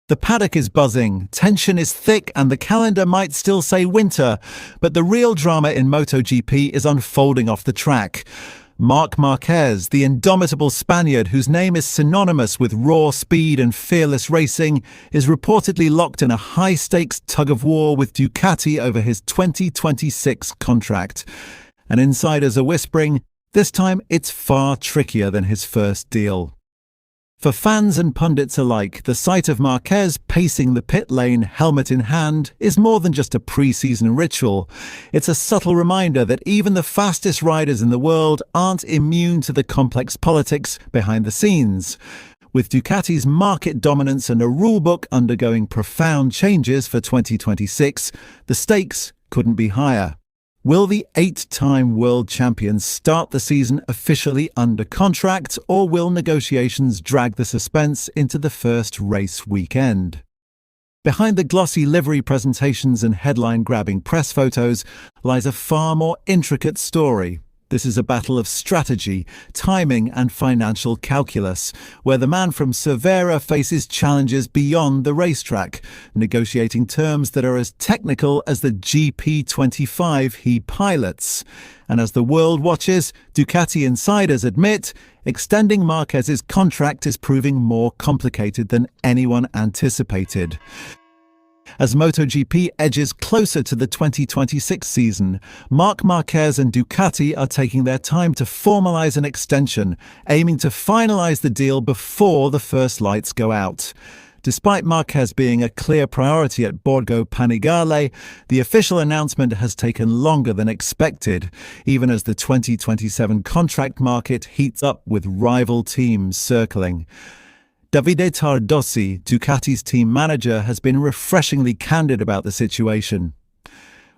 The paddock is buzzing, tension is thick, and the calendar might still say winter, but the real drama in MotoGP is unfolding off the track. Marc Márquez, the indomitable Spaniard whose name is synonymous with raw speed and fearless racing, is reportedly locked in a high-stakes tug-of-war with Ducati over his 2026 contract. And insiders are whispering, this time it's far trickier than his first deal. For fans and pundits alike, the sight of Marquez pacing the pit lane, helmet in hand, is more than just a pre-season ritual. It's a subtle reminder that even the fastest riders in the world aren't immune to the complex politics behind the scenes. With Ducati's market dominance and a rulebook undergoing profound changes for 2026, the stakes couldn't be higher. Will the 8-time world champions start the season officially under contract, or will negotiations drag the suspense into the first race weekend? Behind the glossy livery presentations and headline-grabbing press photos lies a far more intricate story. This is a battle of strategy, timing, and financial calculus, where the man from Cervera faces challenges beyond the racetrack, negotiating terms that are as technical as the GP25 he pilots. And as the world watches, Ducati insiders admit, extending Marquez's contract is proving more complicated than anyone anticipated. As MotoGP edges closer to the 2026 season, Marc Márquez and Ducati are taking their time to formalize an extension, aiming to finalize the deal before the first lights go out. Despite Marquez being a clear priority at Borgo Panigale, the official announcement has taken longer than expected, even as the 2027 contract market heats up with rival teams circling. Davide Tardossi, Ducati's team manager, has been refreshingly candid about the situation.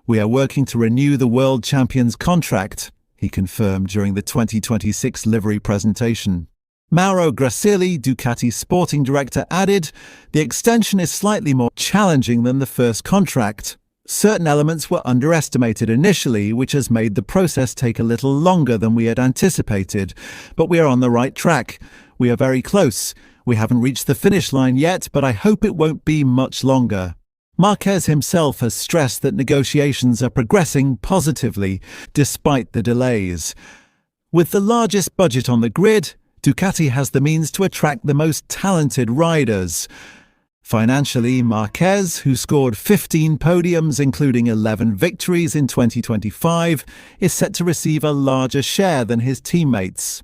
"We are working to renew the world champion's contract," he confirmed during the 2026 livery presentation. Mauro Grassilli, Ducati's sporting director, added, "The extension is slightly more challenging than the first contract. Certain elements were underestimated initially, which has made the process take a little longer than we had anticipated. But we are on the right track. We are very close. We haven't reached the finish line yet, but I hope it won't be much longer." Marquez himself has stressed that negotiations are progressing positively, despite the delays. With the largest budget on the grid, Ducati has the means to attract the most talented riders. Financially, Marquez, who scored 15 podiums including 11 victories in 2025, is set to receive a larger share than his teammates.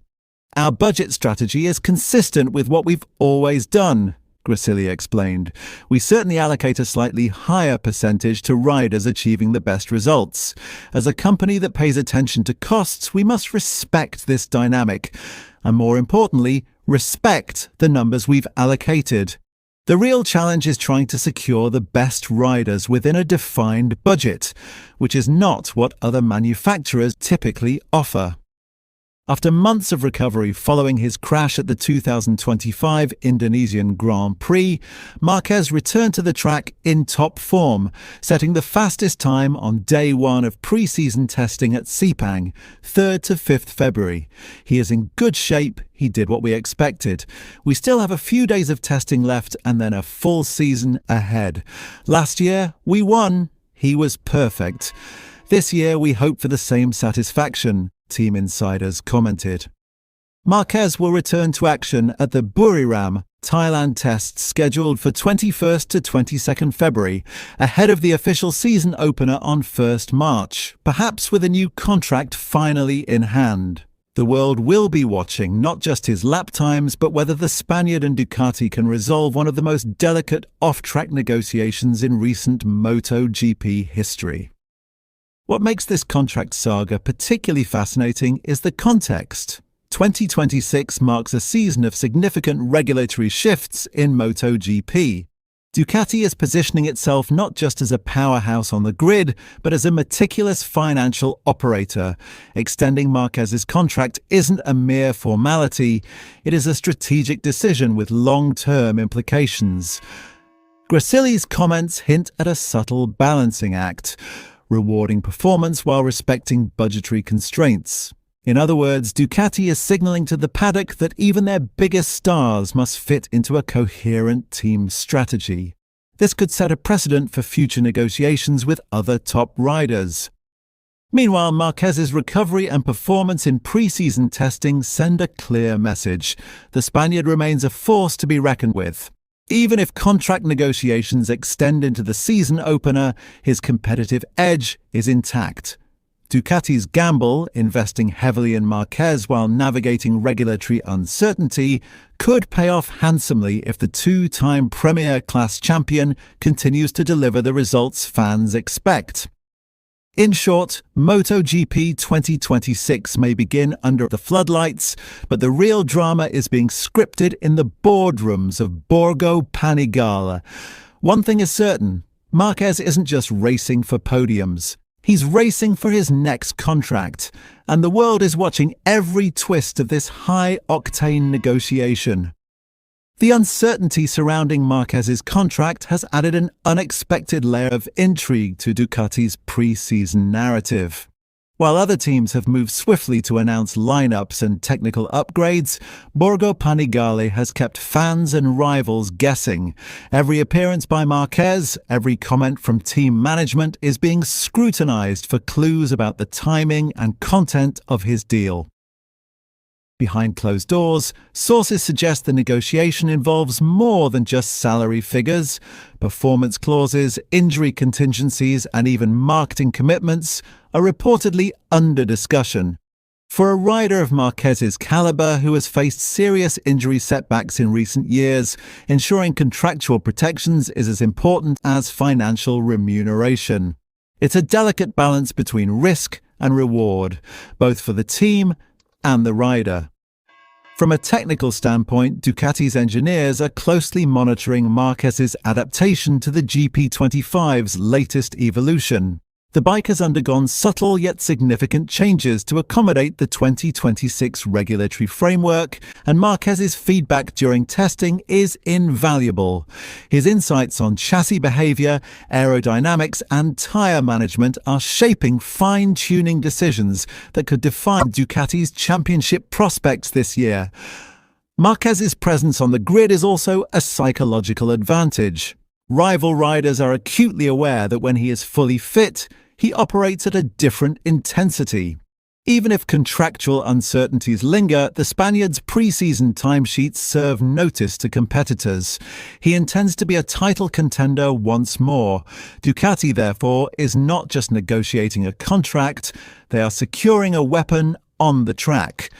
"Our budget strategy is consistent with what we've always done," Grassilli explained. "We certainly allocate a slightly higher percentage to riders achieving the best results. As a company that pays attention to costs, we must respect this dynamic, and more importantly, respect the numbers we've allocated. The real challenge is trying to secure the best riders within a defined budget, which is not what other manufacturers typically offer." After months of recovery following his crash at the 2025 Indonesian Grand Prix, Marquez returned to the track in top form, setting the fastest time on day one of pre-season testing at Sepang, 3rd to 5th February. He is in good shape. He did what we expected. We still have a few days of testing left and then a full season ahead. Last year, we won. He was perfect. This year, we hope for the same satisfaction, team insiders commented. Marquez will return to action at the Buriram, Thailand test scheduled for 21st to 22nd February, ahead of the official season opener on 1st March, perhaps with a new contract finally in hand. The world will be watching not just his lap times, but whether the Spaniard and Ducati can resolve one of the most delicate off-track negotiations in recent MotoGP history. What makes this contract saga particularly fascinating is the context. 2026 marks a season of significant regulatory shifts in MotoGP. Ducati is positioning itself not just as a powerhouse on the grid, but as a meticulous financial operator. Extending Marquez's contract isn't a mere formality, it is a strategic decision with long-term implications. Grassilli's comments hint at a subtle balancing act, rewarding performance while respecting budgetary constraints. In other words, Ducati is signaling to the paddock that even their biggest stars must fit into a coherent team strategy. This could set a precedent for future negotiations with other top riders. Meanwhile, Marquez's recovery and performance in pre-season testing send a clear message. The Spaniard remains a force to be reckoned with. Even if contract negotiations extend into the season opener, his competitive edge is intact. Ducati's gamble, investing heavily in Marquez while navigating regulatory uncertainty, could pay off handsomely if the two-time Premier Class champion continues to deliver the results fans expect. In short, MotoGP 2026 may begin under the floodlights, but the real drama is being scripted in the boardrooms of Borgo Panigale. One thing is certain, Marquez isn't just racing for podiums. He's racing for his next contract, and the world is watching every twist of this high-octane negotiation. The uncertainty surrounding Marquez's contract has added an unexpected layer of intrigue to Ducati's pre-season narrative. While other teams have moved swiftly to announce lineups and technical upgrades, Borgo Panigale has kept fans and rivals guessing. Every appearance by Marquez, every comment from team management is being scrutinized for clues about the timing and content of his deal. Behind closed doors, sources suggest the negotiation involves more than just salary figures. Performance clauses, injury contingencies, and even marketing commitments are reportedly under discussion. For a rider of Marquez's caliber who has faced serious injury setbacks in recent years, ensuring contractual protections is as important as financial remuneration. It's a delicate balance between risk and reward, both for the team and the rider. From a technical standpoint, Ducati's engineers are closely monitoring Marquez's adaptation to the GP25's latest evolution. The bike has undergone subtle yet significant changes to accommodate the 2026 regulatory framework, and Marquez's feedback during testing is invaluable. His insights on chassis behavior, aerodynamics, and tire management are shaping fine-tuning decisions that could define Ducati's championship prospects this year. Marquez's presence on the grid is also a psychological advantage. Rival riders are acutely aware that when he is fully fit, he operates at a different intensity. Even if contractual uncertainties linger, the Spaniard's pre-season timesheets serve notice to competitors. He intends to be a title contender once more. Ducati, therefore, is not just negotiating a contract, they are securing a weapon on the track.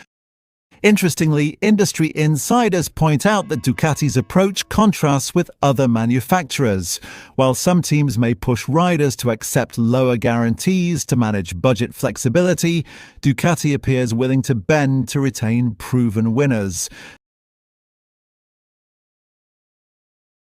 Interestingly, industry insiders point out that Ducati's approach contrasts with other manufacturers. While some teams may push riders to accept lower guarantees to manage budget flexibility, Ducati appears willing to bend to retain proven winners.